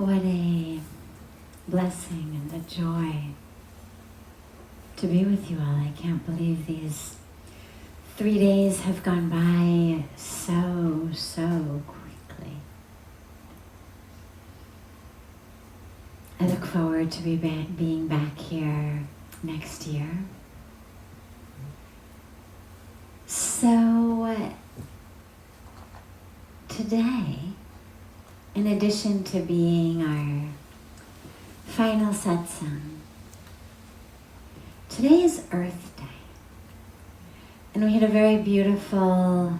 What a blessing and a joy to be with you all. I can't believe these 3 days have gone by so quickly. I look forward to being back here next year. So today, in addition to being our final satsang, today is Earth Day. And we had a very beautiful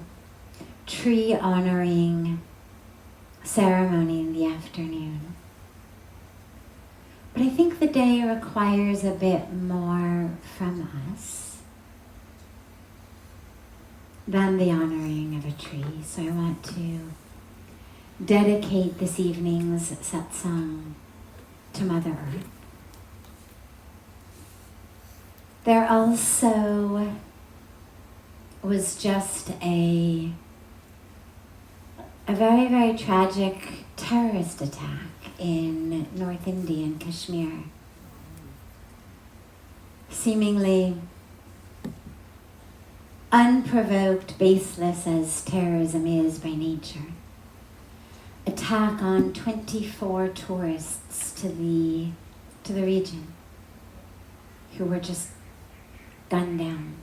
tree honoring ceremony in the afternoon. But I think the day requires a bit more from us than the honoring of a tree. So I want to dedicate this evening's satsang to Mother Earth. There also was just a very tragic terrorist attack in North India, in Kashmir. Seemingly unprovoked, baseless as terrorism is by nature. Attack on 24 tourists to the region who were just gunned down.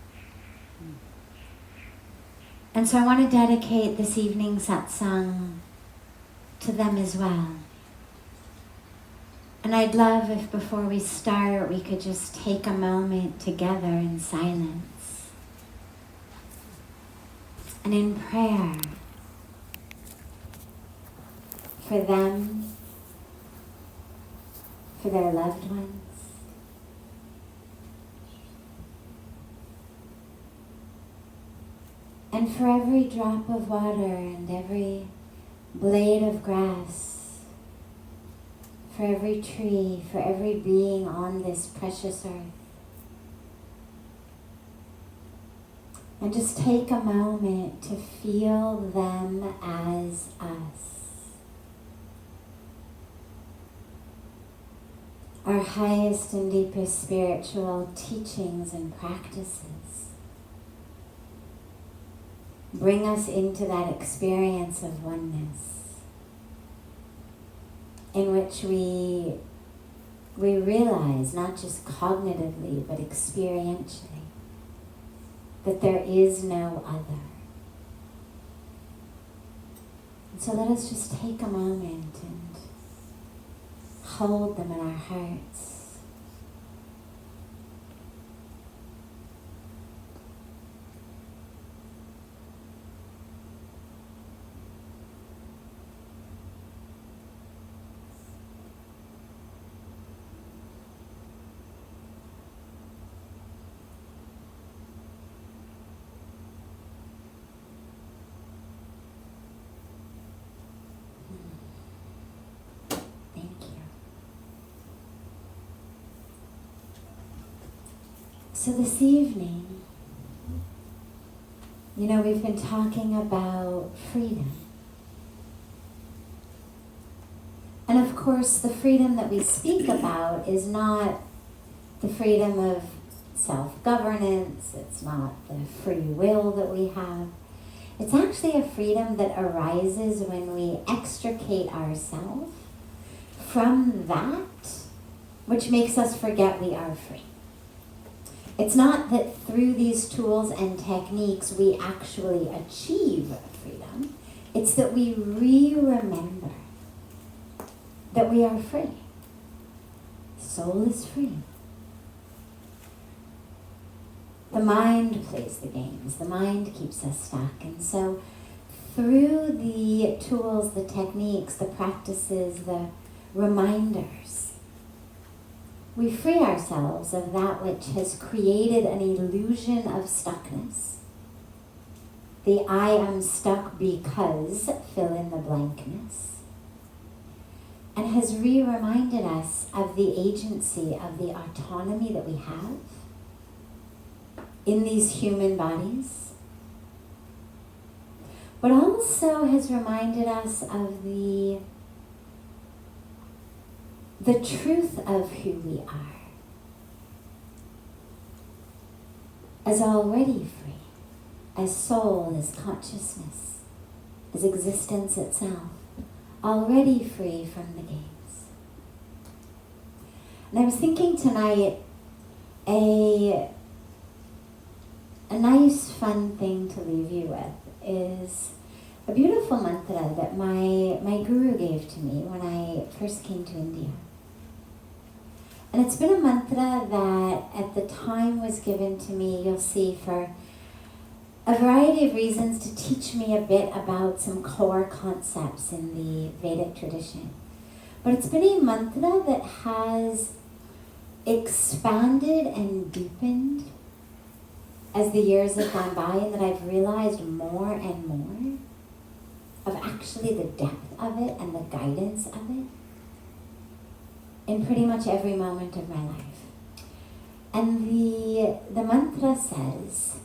And so I want to dedicate this evening's satsang to them as well. And I'd love if before we start we could just take a moment together in silence and in prayer for them, for their loved ones, and for every drop of water and every blade of grass, for every tree, for every being on this precious earth. And just take a moment to feel them as us. Our highest and deepest spiritual teachings and practices bring us into that experience of oneness in which we realize, not just cognitively, but experientially, that there is no other. And so let us just take a moment and hold them in our hearts. So this evening, we've been talking about freedom. And of course, the freedom that we speak about is not the freedom of self-governance, it's not the free will that we have. It's actually a freedom that arises when we extricate ourselves from that which makes us forget we are free. It's not that through these tools and techniques we actually achieve freedom. It's that we remember that we are free. Soul is free. The mind plays the games. The mind keeps us stuck. And so through the tools, the techniques, the practices, the reminders, we free ourselves of that which has created an illusion of stuckness. The I am stuck because, fill in the blankness, and has reminded us of the agency, of the autonomy that we have in these human bodies, but also has reminded us of the the truth of who we are as already free, as soul, as consciousness, as existence itself, already free from the gates. And I was thinking tonight, a nice fun thing to leave you with is a beautiful mantra that my guru gave to me when I first came to India. And it's been a mantra that at the time was given to me, you'll see, for a variety of reasons to teach me a bit about some core concepts in the Vedic tradition. But it's been a mantra that has expanded and deepened as the years have gone by, and that I've realized more and more of actually the depth of it and the guidance of it in pretty much every moment of my life. And the mantra says,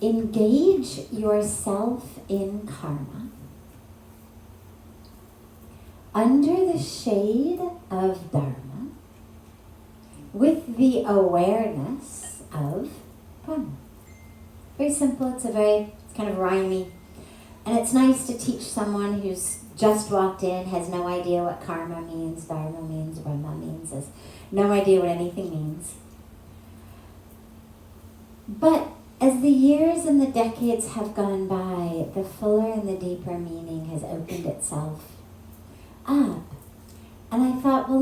engage yourself in karma under the shade of dharma with the awareness of Brahma. Very simple, it's kind of rhymey. And it's nice to teach someone who's just walked in, has no idea what karma means, dharma means, Brahma means, has no idea what anything means. But as the years and the decades have gone by, the fuller and the deeper meaning has opened itself up. And I thought, well,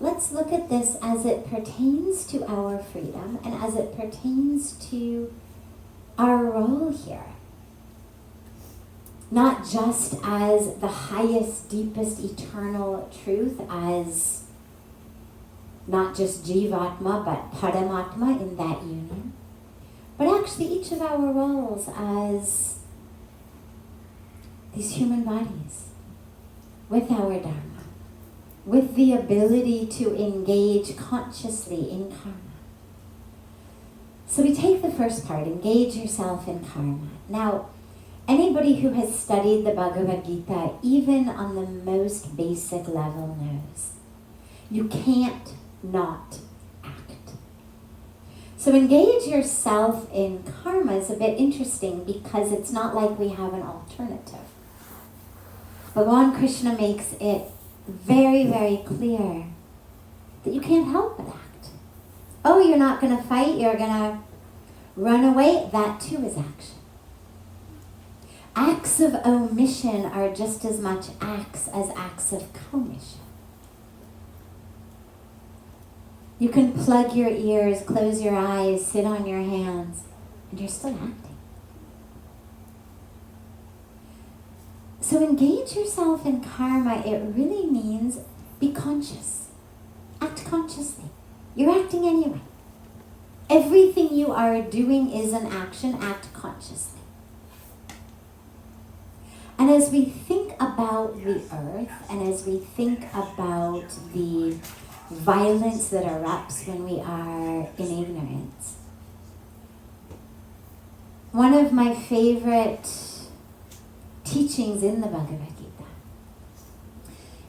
let's look at this as it pertains to our freedom and as it pertains to our role here. Not just as the highest, deepest, eternal truth, as not just Jivatma, but Paramatma in that union. But actually each of our roles as these human bodies, with our Dharma, with the ability to engage consciously in karma. So we take the first part, engage yourself in karma. Now, anybody who has studied the Bhagavad Gita, even on the most basic level, knows you can't not act. So engage yourself in karma is a bit interesting because it's not like we have an alternative. Bhagavan Krishna makes it very, very clear that you can't help but act. Oh, you're not going to fight, you're going to run away. That too is action. Acts of omission are just as much acts as acts of commission. You can plug your ears, close your eyes, sit on your hands, and you're still acting. So engage yourself in karma, it really means be conscious. Act consciously. You're acting anyway. Everything you are doing is an action. Act consciously. And as we think about the earth, and as we think about the violence that erupts when we are in ignorance, one of my favorite teachings in the Bhagavad Gita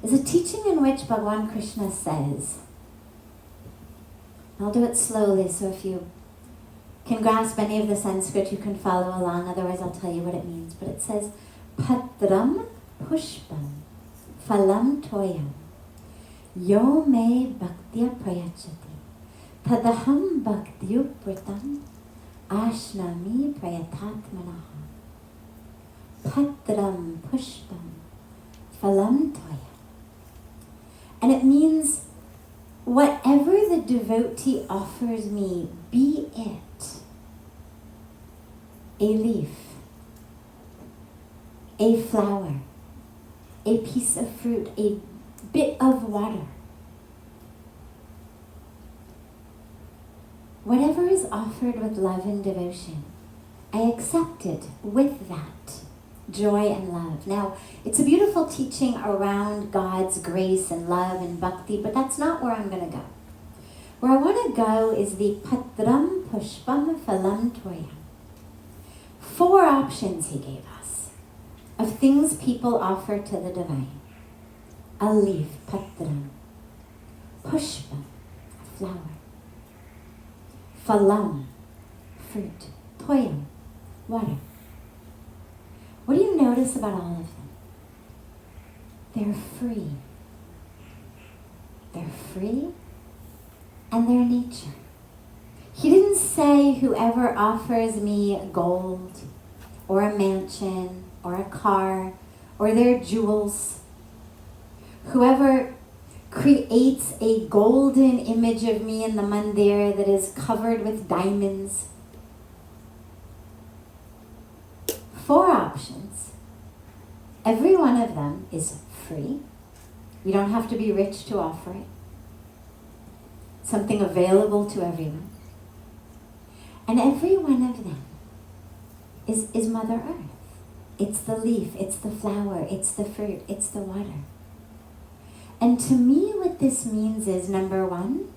is a teaching in which Bhagavan Krishna says, I'll do it slowly, so if you can grasp any of the Sanskrit, you can follow along, otherwise I'll tell you what it means. But it says, Patram pushpam phalam toyam yo me bhaktya prayachati tadaham bhaktyupritam ashnami prayatatmanaha. Patram pushpam phalam toyam. And it means whatever the devotee offers me, be it a leaf, a flower, a piece of fruit, a bit of water. Whatever is offered with love and devotion, I accept it with that joy and love. Now, it's a beautiful teaching around God's grace and love and bhakti, but that's not where I'm going to go. Where I want to go is the Patram Pushpam Phalam Toyam. 4 options he gave us of things people offer to the divine. A leaf, patram. Pushpa, flower. Phalam, fruit. Toyam, water. What do you notice about all of them? They're free. They're free, and they're nature. He didn't say whoever offers me gold, or a mansion, or a car, or their jewels, whoever creates a golden image of me in the mandir that is covered with diamonds. 4 options. Every one of them is free. You don't have to be rich to offer it. Something available to everyone. And every one of them is Mother Earth. It's the leaf, it's the flower, it's the fruit, it's the water. And to me, what this means is, number 1,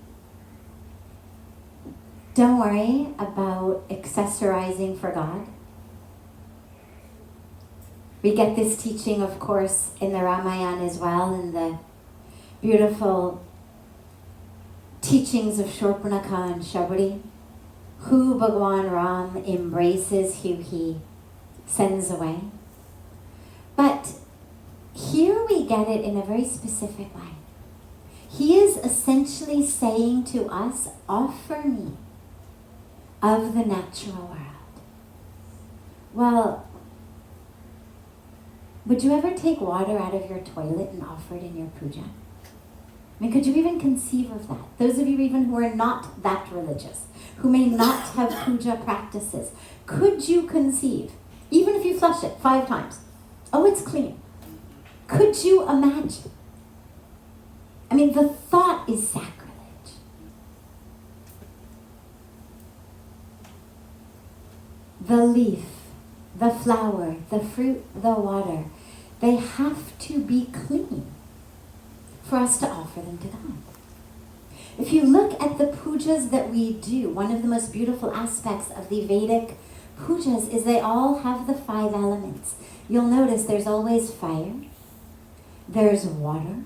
don't worry about accessorizing for God. We get this teaching, of course, in the Ramayana as well, in the beautiful teachings of Shurpanakha and Shabari, who Bhagwan Ram embraces, who he sends away. But here we get it in a very specific way. He is essentially saying to us, offer me of the natural world. Well, would you ever take water out of your toilet and offer it in your puja? I mean, could you even conceive of that? Those of you even who are not that religious, who may not have puja practices, could you conceive, even if you flush it 5 times, oh, it's clean. Could you imagine? I mean, the thought is sacrilege. The leaf, the flower, the fruit, the water, they have to be clean for us to offer them to God. If you look at the pujas that we do, one of the most beautiful aspects of the Vedic pujas is they all have the 5 elements. You'll notice there's always fire, there's water,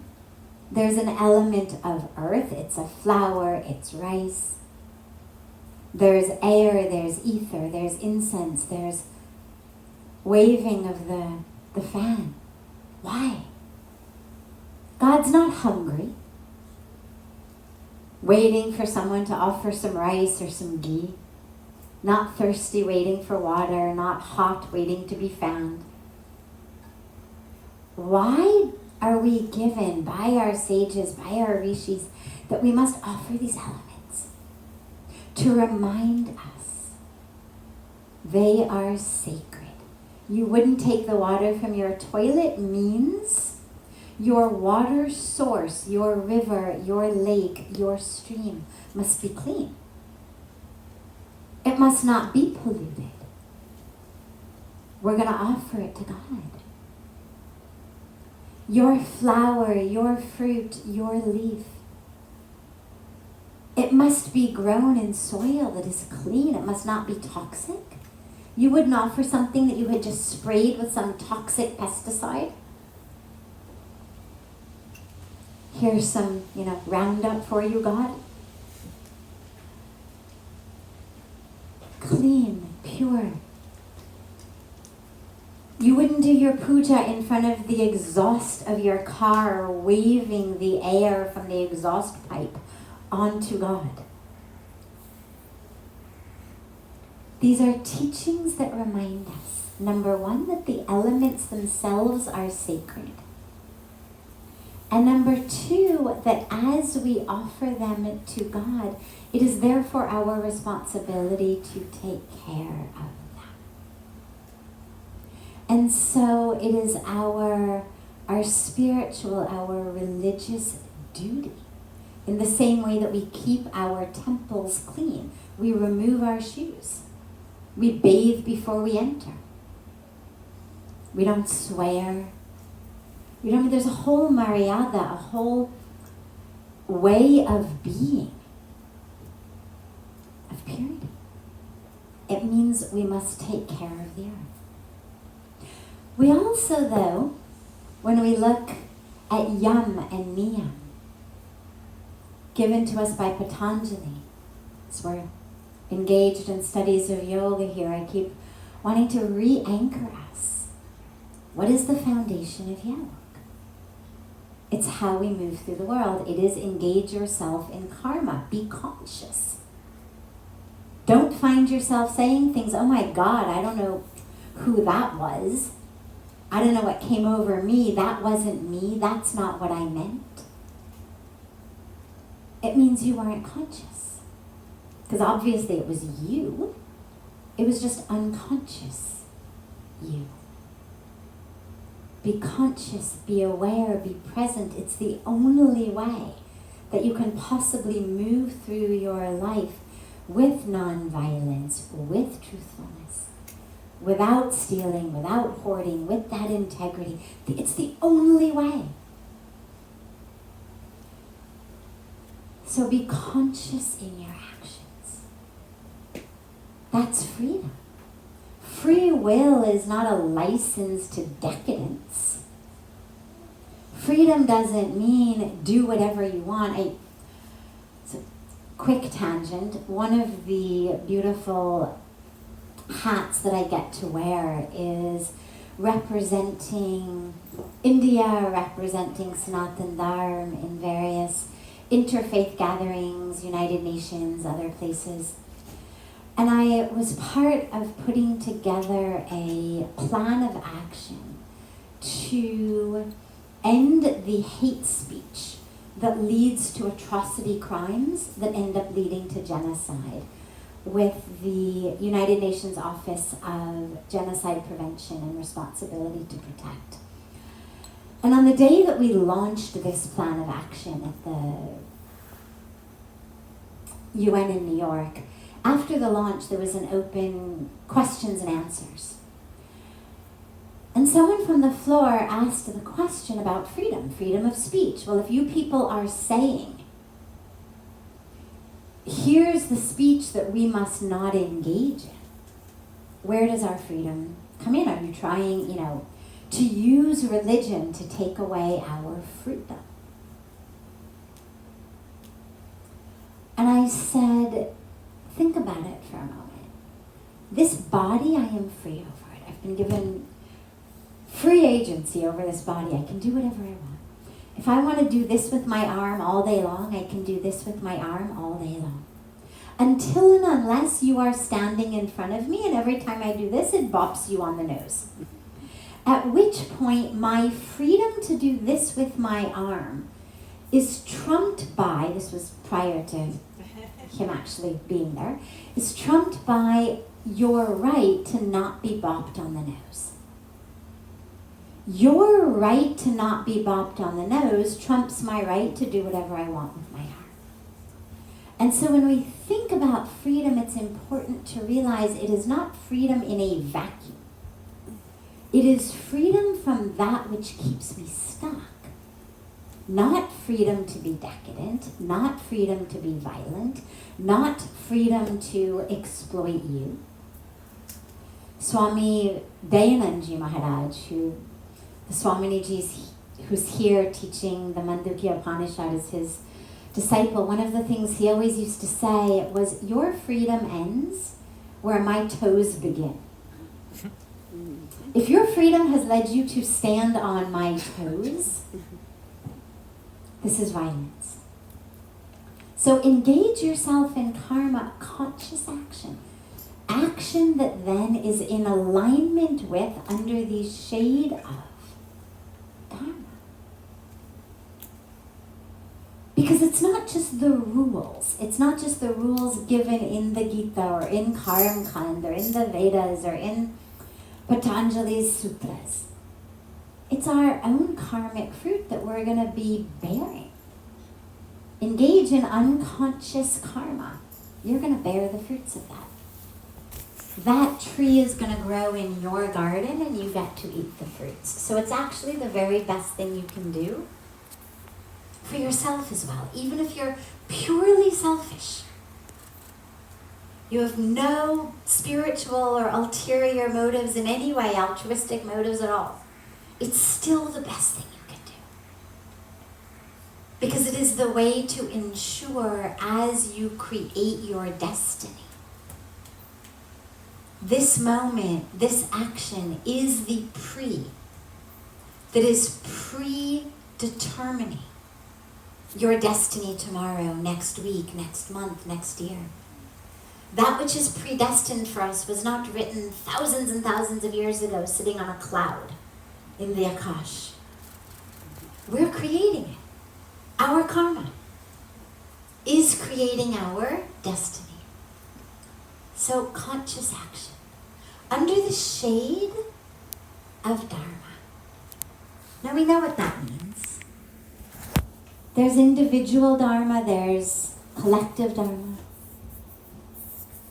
there's an element of earth, it's a flower, it's rice, there's air, there's ether, there's incense, there's waving of the fan. Why? God's not hungry, waiting for someone to offer some rice or some ghee, not thirsty, waiting for water, not hot, waiting to be found. Why are we given by our sages, by our rishis, that we must offer these elements? To remind us they are sacred. You wouldn't take the water from your toilet means your water source, your river, your lake, your stream must be clean. It must not be polluted. We're going to offer it to God. Your flower, your fruit, your leaf, it must be grown in soil that is clean. It must not be toxic. You wouldn't offer something that you had just sprayed with some toxic pesticide. Here's some, Roundup for you, God. Clean, pure. You wouldn't do your puja in front of the exhaust of your car, waving the air from the exhaust pipe onto God. These are teachings that remind us, number 1, that the elements themselves are sacred. And number 2, that as we offer them to God, it is therefore our responsibility to take care of them. And so it is our spiritual, our religious duty. In the same way that we keep our temples clean, we remove our shoes. We bathe before we enter. We don't swear. There's a whole maryada, a whole way of being, of purity. It means we must take care of the earth. We also, though, when we look at yam and niyam, given to us by Patanjali. As we're engaged in studies of yoga here, I keep wanting to re-anchor us. What is the foundation of yoga? It's how we move through the world. It is engage yourself in karma. Be conscious. Don't find yourself saying things, oh my God, I don't know who that was. I don't know what came over me. That wasn't me. That's not what I meant. It means you weren't conscious. Because obviously it was you. It was just unconscious you. Be conscious, be aware, be present. It's the only way that you can possibly move through your life with non-violence, with truthfulness, without stealing, without hoarding, with that integrity. It's the only way. So be conscious in your actions. That's freedom. Free will is not a license to decadence. Freedom doesn't mean do whatever you want. It's a quick tangent. One of the beautiful hats that I get to wear is representing India, representing Sanatan Dharma in various interfaith gatherings, United Nations, other places. And I was part of putting together a plan of action to end the hate speech that leads to atrocity crimes that end up leading to genocide with the United Nations Office of Genocide Prevention and Responsibility to Protect. And on the day that we launched this plan of action at the UN in New York, after the launch, there was an open questions and answers. And someone from the floor asked the question about freedom of speech. Well, if you people are saying, here's the speech that we must not engage in, where does our freedom come in? Are you trying, to use religion to take away our freedom? And I said, think about it for a moment. This body, I am free over it. I've been given free agency over this body. I can do whatever I want. If I want to do this with my arm all day long, I can do this with my arm all day long. Until and unless you are standing in front of me, and every time I do this, it bops you on the nose. At which point, my freedom to do this with my arm is trumped by, this was prior to him actually being there, is trumped by your right to not be bopped on the nose. Your right to not be bopped on the nose trumps my right to do whatever I want with my arm. And so when we think about freedom, it's important to realize it is not freedom in a vacuum. It is freedom from that which keeps me stuck. Not freedom to be decadent, not freedom to be violent, not freedom to exploit you. Swami Dayanandji Maharaj, the Swaminiji who's here teaching the Mandukya Upanishad as his disciple, one of the things he always used to say was, your freedom ends where my toes begin. If your freedom has led you to stand on my toes, this is violence. So engage yourself in karma, conscious action. Action that then is in alignment with, under the shade of, dharma. Because it's not just the rules. It's not just the rules given in the Gita or in Karam Kand or in the Vedas or in Patanjali's sutras. It's our own karmic fruit that we're going to be bearing. Engage in unconscious karma. You're going to bear the fruits of that. That tree is going to grow in your garden and you get to eat the fruits. So it's actually the very best thing you can do for yourself as well, even if you're purely selfish. You have no spiritual or ulterior motives in any way, altruistic motives at all. It's still the best thing you can Because it is the way to ensure as you create your destiny. This moment, this action is the that is predetermining your destiny tomorrow, next week, next month, next year. That which is predestined for us was not written thousands and thousands of years ago sitting on a cloud in the Akash. We're creating it. Our karma is creating our destiny. So conscious action under the shade of Dharma. Now we know what that means. There's individual Dharma, there's collective Dharma.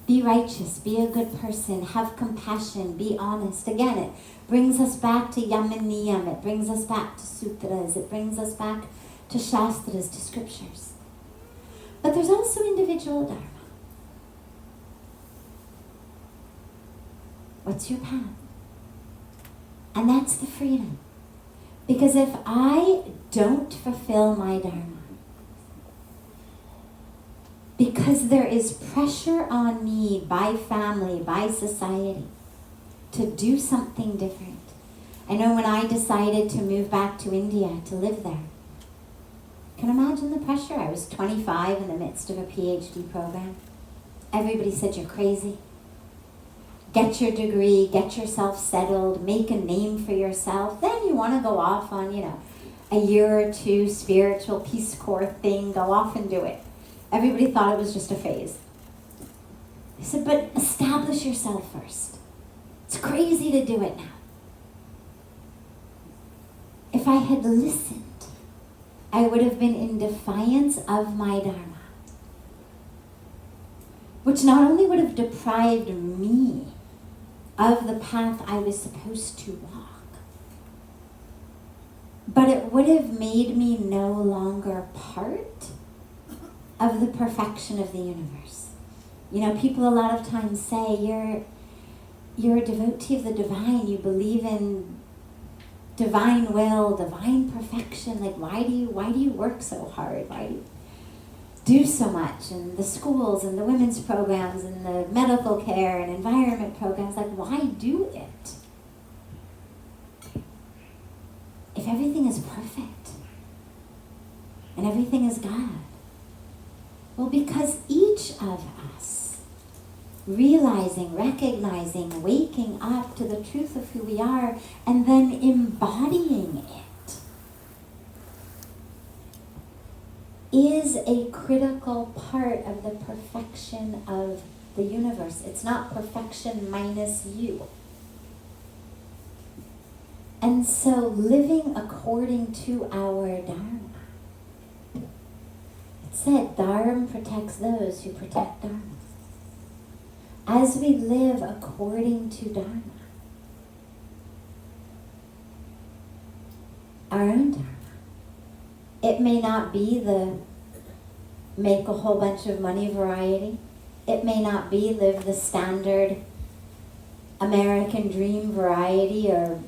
Be righteous, be a good person, have compassion, be honest. Again, it brings us back to Yam and Niyam, it brings us back to sutras, it brings us back to shastras, to scriptures. But there's also individual Dharma. What's your path? And that's the freedom. Because if I don't fulfill my Dharma, because there is pressure on me by family, by society, to do something different. I know when I decided to move back to India to live there, can imagine the pressure. I was 25 in the midst of a PhD program. Everybody said, you're crazy. Get your degree, get yourself settled, make a name for yourself. Then you want to go off on, a year or two spiritual Peace Corps thing. Go off and do it. Everybody thought it was just a phase. I said, but establish yourself first. It's crazy to do it now. If I had listened, I would have been in defiance of my Dharma, which not only would have deprived me of the path I was supposed to walk, but it would have made me no longer part of the perfection of the universe. People a lot of times say, you're a devotee of the divine, you believe in divine will, divine perfection. Like, why do you work so hard? Why do you do so much? And the schools and the women's programs and the medical care and environment programs, like, why do it? If everything is perfect and everything is God. Well, because each of us, realizing, recognizing, waking up to the truth of who we are, and then embodying it, is a critical part of the perfection of the universe. It's not perfection minus you. And so living according to our Dharma. It said, Dharma protects those who protect Dharma. As we live according to Dharma, our own Dharma, it may not be the make a whole bunch of money variety. It may not be live the standard American dream variety or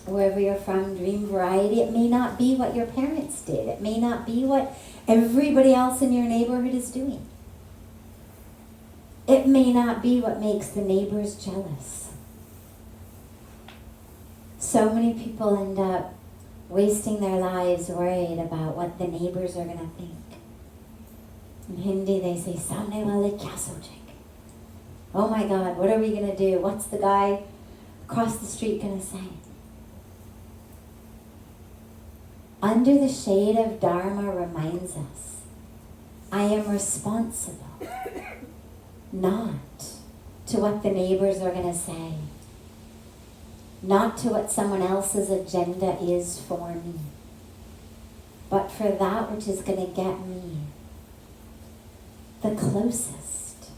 wherever you're from, dream variety. It may not be what your parents did. It may not be what everybody else in your neighborhood is doing. It may not be what makes the neighbors jealous. So many people end up wasting their lives worried about what the neighbors are going to think. In Hindi they say, Samne wale kya sochenge? Oh my God, what are we going to do? What's the guy across the street going to say? Under the shade of Dharma reminds us, I am responsible not to what the neighbors are going to say, not to what someone else's agenda is for me, but for that which is going to get me the closest,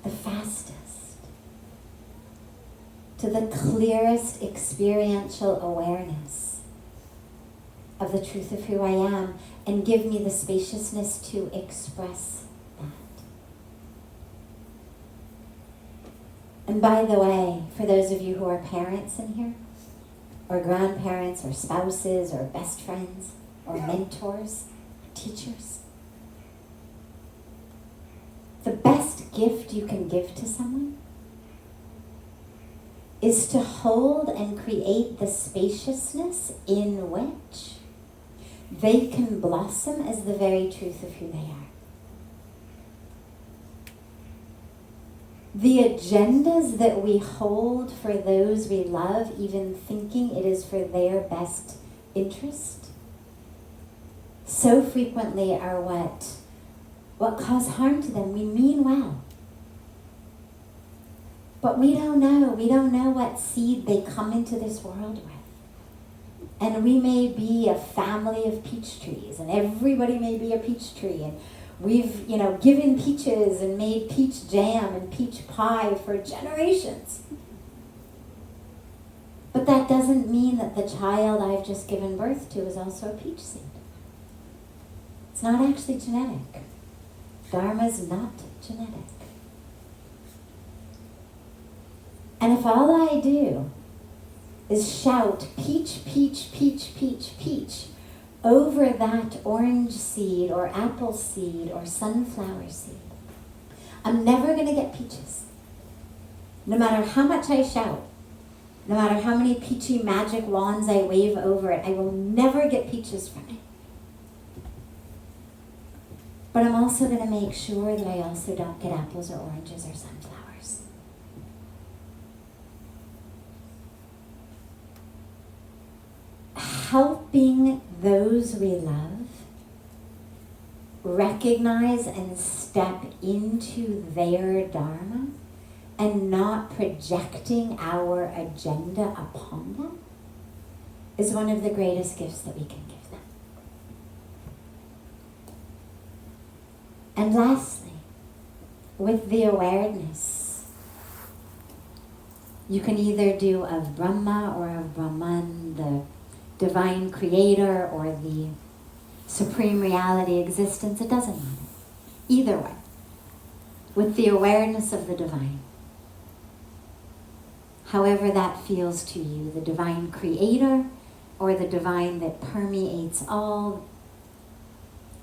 the fastest, to the clearest experiential awareness of the truth of who I am, and give me the spaciousness to express that. And by the way, for those of you who are parents in here, or grandparents, or spouses, or best friends, or mentors, or teachers. The best gift you can give to someone is to hold and create the spaciousness in which they can blossom as the very truth of who they are. The agendas that we hold for those we love, even thinking it is for their best interest, so frequently are what cause harm to them. We mean well. But we don't know. We don't know what seed they come into this world with. And we may be a family of peach trees, and everybody may be a peach tree, and we've, given peaches and made peach jam and peach pie for generations. But that doesn't mean that the child I've just given birth to is also a peach seed. It's not actually genetic. Dharma's not genetic. And if all I do is shout peach, peach, peach, peach, peach over that orange seed or apple seed or sunflower seed, I'm never going to get peaches. No matter how much I shout, no matter how many peachy magic wands I wave over it, I will never get peaches from it. But I'm also going to make sure that I also don't get apples or oranges or sunflowers. Helping those we love recognize and step into their dharma and not projecting our agenda upon them is one of the greatest gifts that we can give them. And lastly, with the awareness, you can either do of Brahma or of Brahman, the divine creator or the supreme reality existence. It doesn't matter. Either way. With the awareness of the divine. However that feels to you, the divine creator or the divine that permeates all,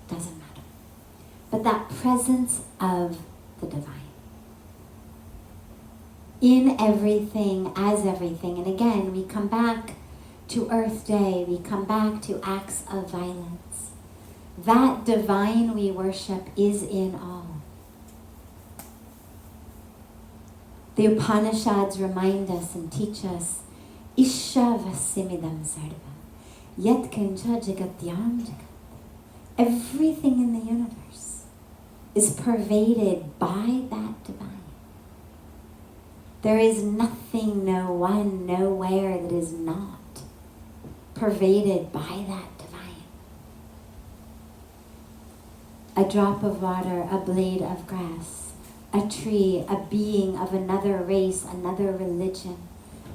doesn't matter. But that presence of the divine. In everything, as everything. And again, we come back to Earth Day, we come back to acts of violence. That divine we worship is in all. The Upanishads remind us and teach us, Isha vasimidam sarva, yat kincha jagatyam jagat. Everything in the universe is pervaded by that divine. There is nothing, no one, nowhere that is not pervaded by that divine. A drop of water, a blade of grass, a tree, a being of another race, another religion,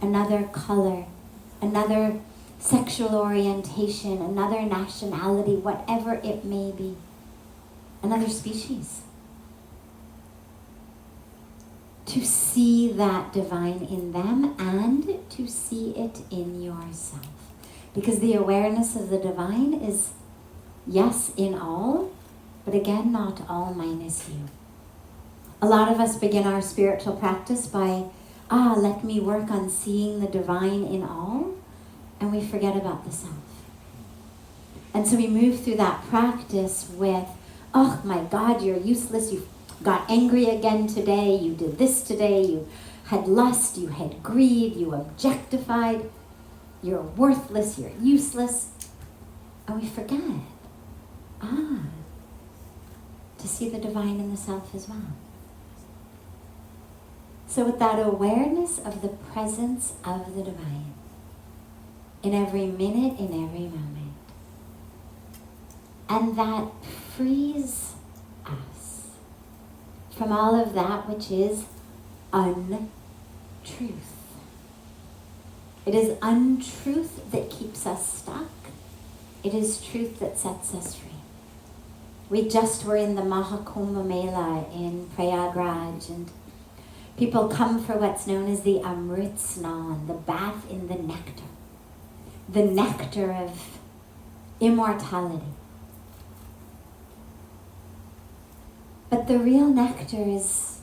another color, another sexual orientation, another nationality, whatever it may be, another species. To see that divine in them and to see it in yourself. Because the awareness of the divine is, yes, in all, but again, not all minus you. A lot of us begin our spiritual practice by, let me work on seeing the divine in all, and we forget about the self. And so we move through that practice with, oh my God, you're useless, you got angry again today, you did this today, you had lust, you had greed, you objectified, you're worthless, you're useless. And we forget, to see the divine in the self as well. So with that awareness of the presence of the divine, in every minute, in every moment, and that frees us from all of that which is untruth. It is untruth that keeps us stuck. It is truth that sets us free. We just were in the Mahakumbh Mela in Prayagraj, and people come for what's known as the Amrit Snan, the bath in the nectar. the nectar of immortality. But the real nectar is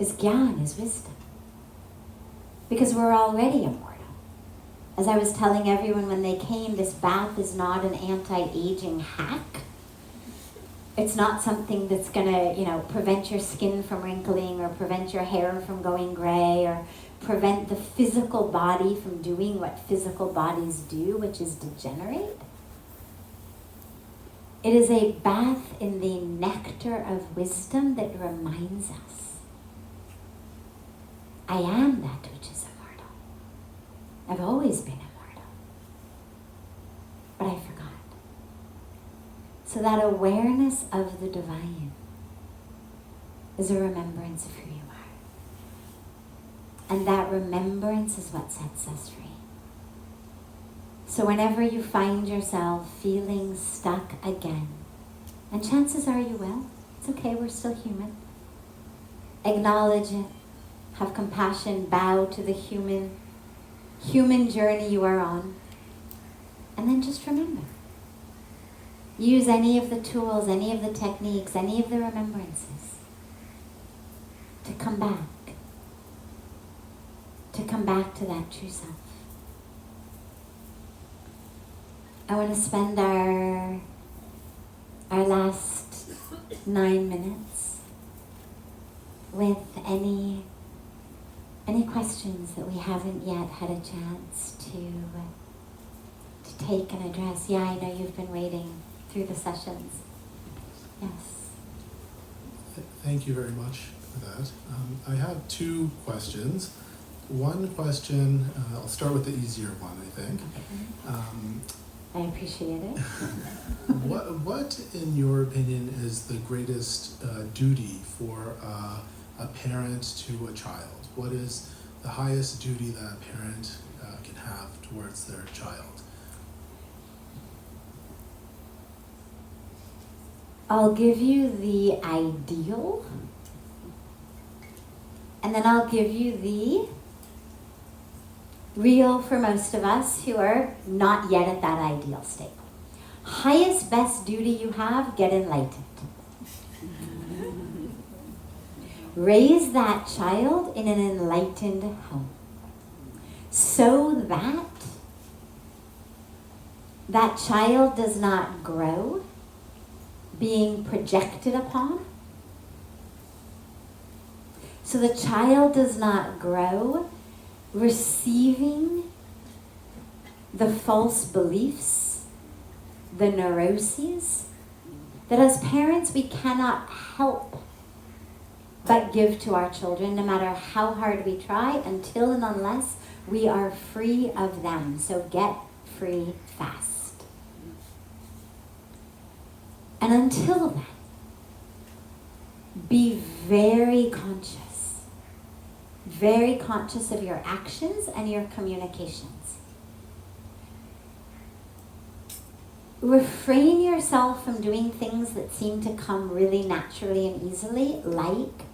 gyan, is wisdom. Because we're already immortal. As I was telling everyone when they came, this bath is not an anti-aging hack. It's not something that's gonna, prevent your skin from wrinkling or prevent your hair from going gray or prevent the physical body from doing what physical bodies do, which is degenerate. It is a bath in the nectar of wisdom that reminds us, I am that which is immortal. I've always been immortal, but I forgot. So that awareness of the divine is a remembrance of who you are. And that remembrance is what sets us free. So whenever you find yourself feeling stuck again, and chances are you will, it's okay, we're still human. Acknowledge it, have compassion, bow to the human journey you are on, and then just remember. Use any of the tools, any of the techniques, any of the remembrances to come back to that true self. I want to spend our last 9 minutes with any questions that we haven't yet had a chance to take and address. Yeah, I know you've been waiting through the sessions. Yes. Thank you very much for that. I have 2 questions. One question, I'll start with the easier one, I think. Okay. I appreciate it. What, in your opinion, is the greatest duty for a parent to a child? What is the highest duty that a parent can have towards their child? I'll give you the ideal, and then I'll give you the real for most of us who are not yet at that ideal state. Highest, best duty you have, get enlightened. Raise that child in an enlightened home so that that child does not grow being projected upon. So the child does not grow receiving the false beliefs, the neuroses, that as parents we cannot help but give to our children, no matter how hard we try, until and unless we are free of them. So get free fast. And until then, be very conscious of your actions and your communications. Refrain yourself from doing things that seem to come really naturally and easily, like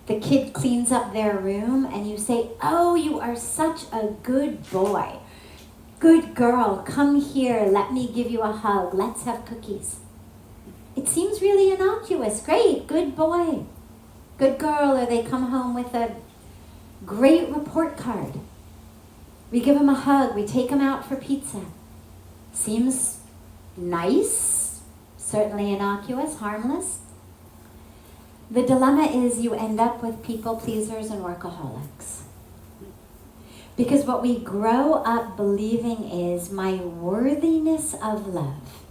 the kid cleans up their room and you say, "Oh, you are such a good boy. Good girl, come here, let me give you a hug, let's have cookies." It seems really innocuous. Great, good boy, good girl. Or they come home with a great report card. We give them a hug, we take them out for pizza. Seems nice, certainly innocuous, harmless. The dilemma is you end up with people pleasers and workaholics. Because what we grow up believing is my worthiness of love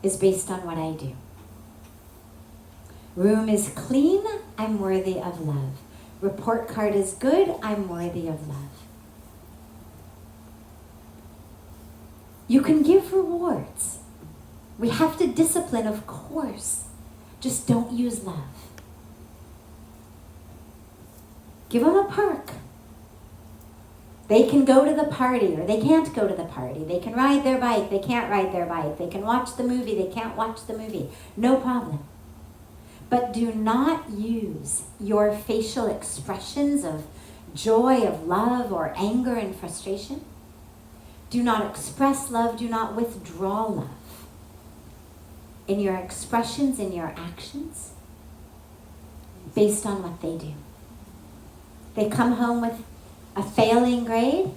is based on what I do. Room is clean, I'm worthy of love. Report card is good, I'm worthy of love. You can give rewards. We have to discipline, of course. Just don't use love. Give them a perk. They can go to the party or they can't go to the party. They can ride their bike, they can't ride their bike. They can watch the movie, they can't watch the movie. No problem. But do not use your facial expressions of joy, of love, or anger and frustration Do not express love, do not withdraw love. In your expressions, in your actions, based on what they do. They come home with a failing grade,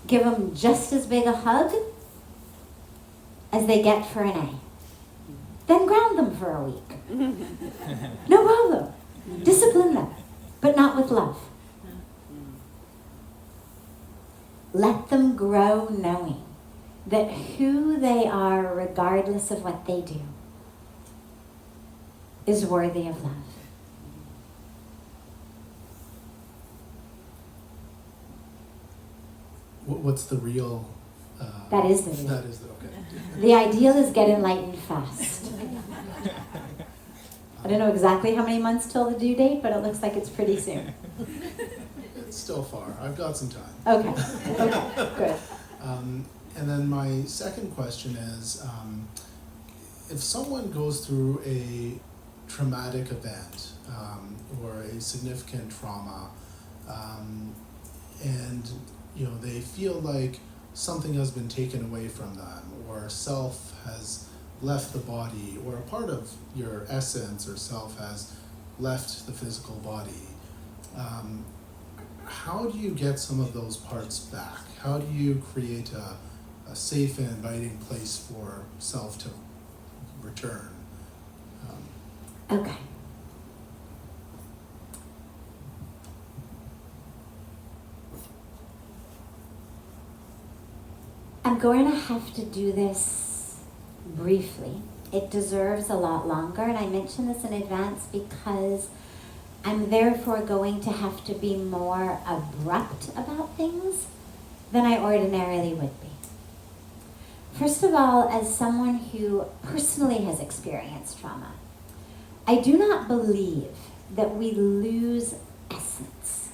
give them just as big a hug as they get for an A. Then ground them for a week. No problem. Discipline them, but not with love. Let them grow knowing that who they are, regardless of what they do, is worthy of love. What's the real? That is the real. That is the, okay. The ideal is get enlightened fast. I don't know exactly how many months till the due date, but it looks like it's pretty soon. It's still far. I've got some time. Okay, good. And then my second question is, if someone goes through a traumatic event or a significant trauma, and they feel like something has been taken away from them, or self has left the body, or a part of your essence or self has left the physical body, how do you get some of those parts back? How do you create a safe and inviting place for self to return? Okay. I'm going to have to do this briefly. It deserves a lot longer, and I mention this in advance because I'm therefore going to have to be more abrupt about things than I ordinarily would be. First of all, as someone who personally has experienced trauma, I do not believe that we lose essence.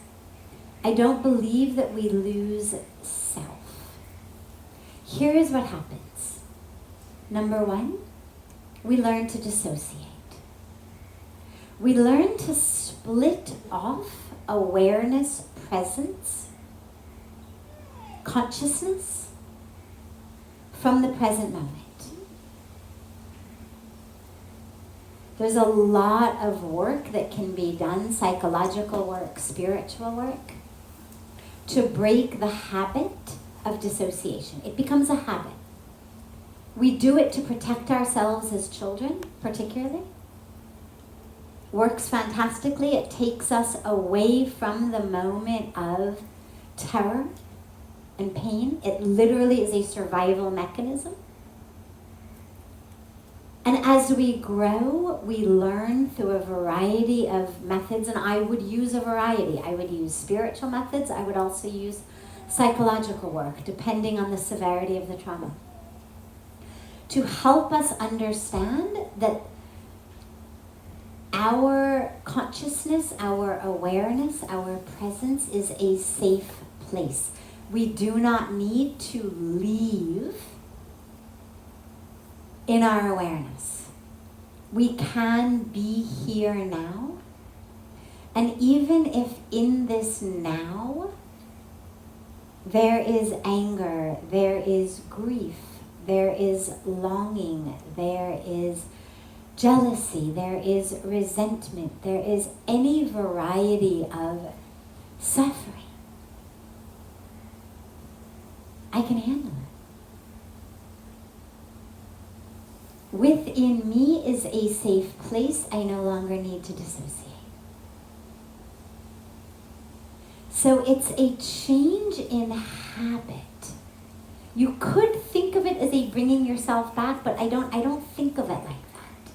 I don't believe that we lose self. Here is what happens. Number one, we learn to dissociate. We learn to split off awareness, presence, consciousness from the present moment. There's a lot of work that can be done, psychological work, spiritual work, to break the habit of dissociation. It becomes a habit. We do it to protect ourselves as children, particularly. Works fantastically. It takes us away from the moment of terror and pain. It literally is a survival mechanism. And as we grow, we learn through a variety of methods, and I would use a variety. I would use spiritual methods. I would also use psychological work, depending on the severity of the trauma, to help us understand that our consciousness, our awareness, our presence is a safe place. We do not need to leave in our awareness. We can be here now. And even if in this now, there is anger, there is grief, there is longing, there is jealousy, there is resentment, there is any variety of suffering, I can handle it. Within me is a safe place. I no longer need to dissociate. So it's a change in habit. You could think of it as a bringing yourself back, but I don't think of it like that.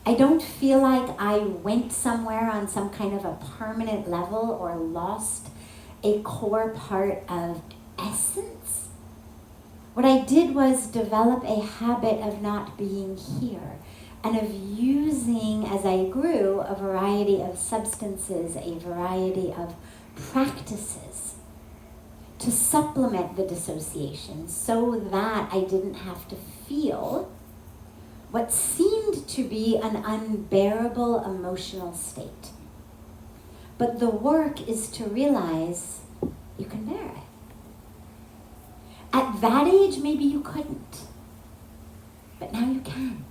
I don't feel like I went somewhere on some kind of a permanent level or lost a core part of essence. What I did was develop a habit of not being here and of using, as I grew, a variety of substances, a variety of practices to supplement the dissociation so that I didn't have to feel what seemed to be an unbearable emotional state. But the work is to realize you can bear it. At that age, maybe you couldn't. But now you can.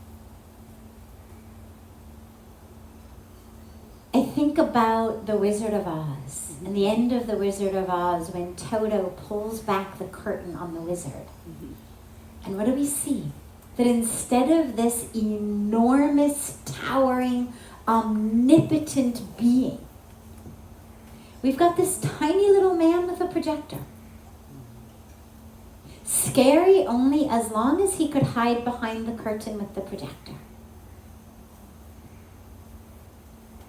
I think about The Wizard of Oz, and the end of The Wizard of Oz when Toto pulls back the curtain on the wizard. And what do we see? That instead of this enormous, towering, omnipotent being, we've got this tiny little man with a projector. Scary only as long as he could hide behind the curtain with the projector.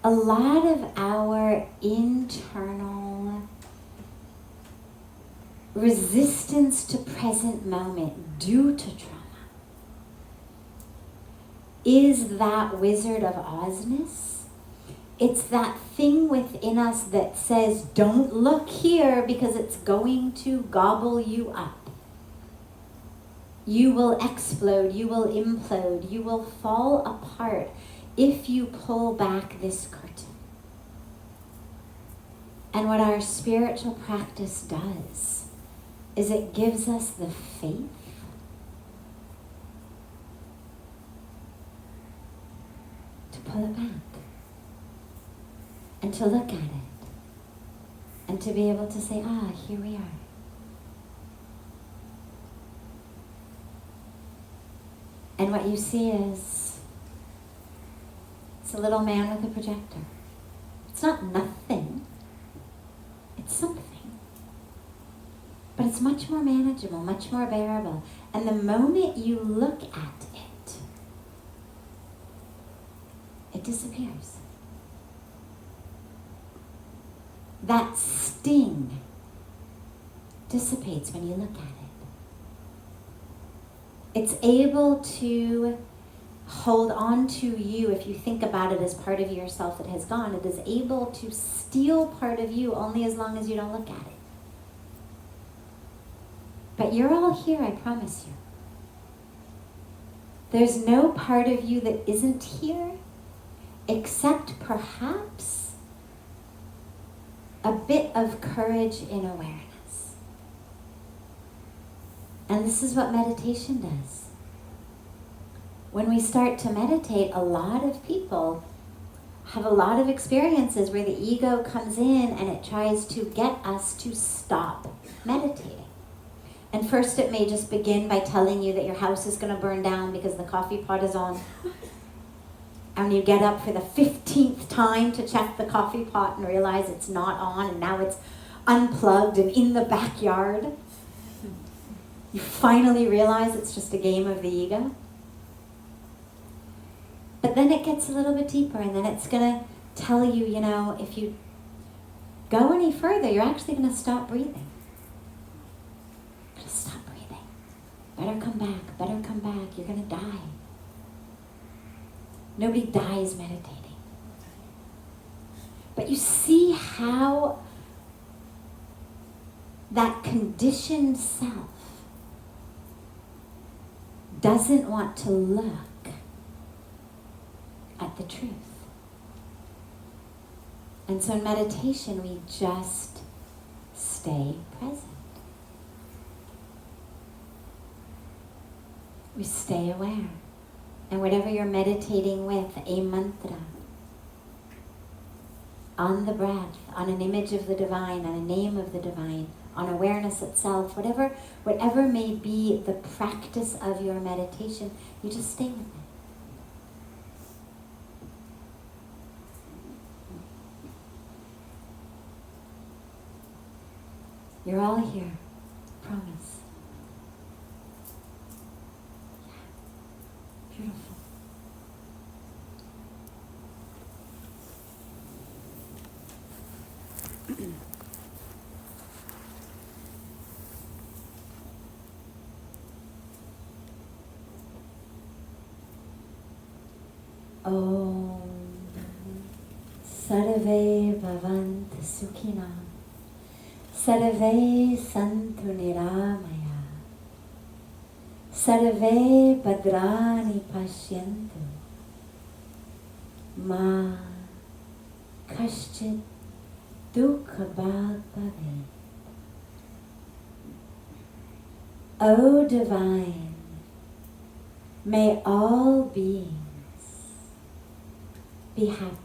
A lot of our internal resistance to present moment due to trauma is that Wizard of Ozness. It's that thing within us that says, don't look here because it's going to gobble you up. You will explode, you will implode, you will fall apart if you pull back this curtain. And what our spiritual practice does is it gives us the faith to pull it back and to look at it and to be able to say, here we are. And what you see is, it's a little man with a projector. It's not nothing. It's something. But it's much more manageable, much more bearable. And the moment you look at it, it disappears. That sting dissipates when you look at it. It's able to hold on to you. If you think about it as part of yourself that has gone, it is able to steal part of you only as long as you don't look at it. But you're all here, I promise you. There's no part of you that isn't here, except perhaps a bit of courage in awareness. And this is what meditation does. When we start to meditate, a lot of people have a lot of experiences where the ego comes in and it tries to get us to stop meditating. And first it may just begin by telling you that your house is going to burn down because the coffee pot is on. And you get up for the 15th time to check the coffee pot and realize it's not on and now it's unplugged and in the backyard. You finally realize it's just a game of the ego. But then it gets a little bit deeper, and then it's going to tell you, if you go any further, you're actually going to stop breathing. You're going to stop breathing. Better come back, you're going to die. Nobody dies meditating. But you see how that conditioned self doesn't want to look at the truth. And so in meditation, we just stay present. We stay aware. And whatever you're meditating with, a mantra, on the breath, on an image of the divine, on a name of the divine, on awareness itself, whatever may be the practice of your meditation, you just stay with it. You're all here, promise. Yeah. Beautiful. Om Sarve Bhavantu Sukhina Sarve Santu Niramaya Sarve Bhadrani Pashyantu Ma Kaschit Dukha Bhag Bhavet. O divine, may all beings be happy.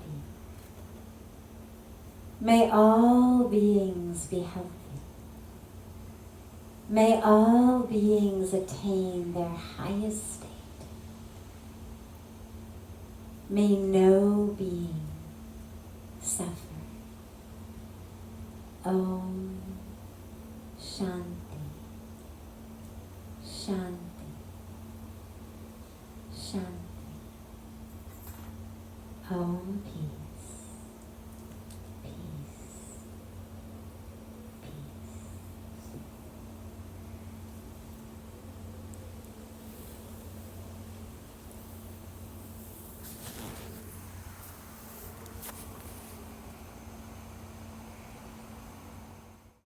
May all beings be healthy. May all beings attain their highest state. May no being suffer. Om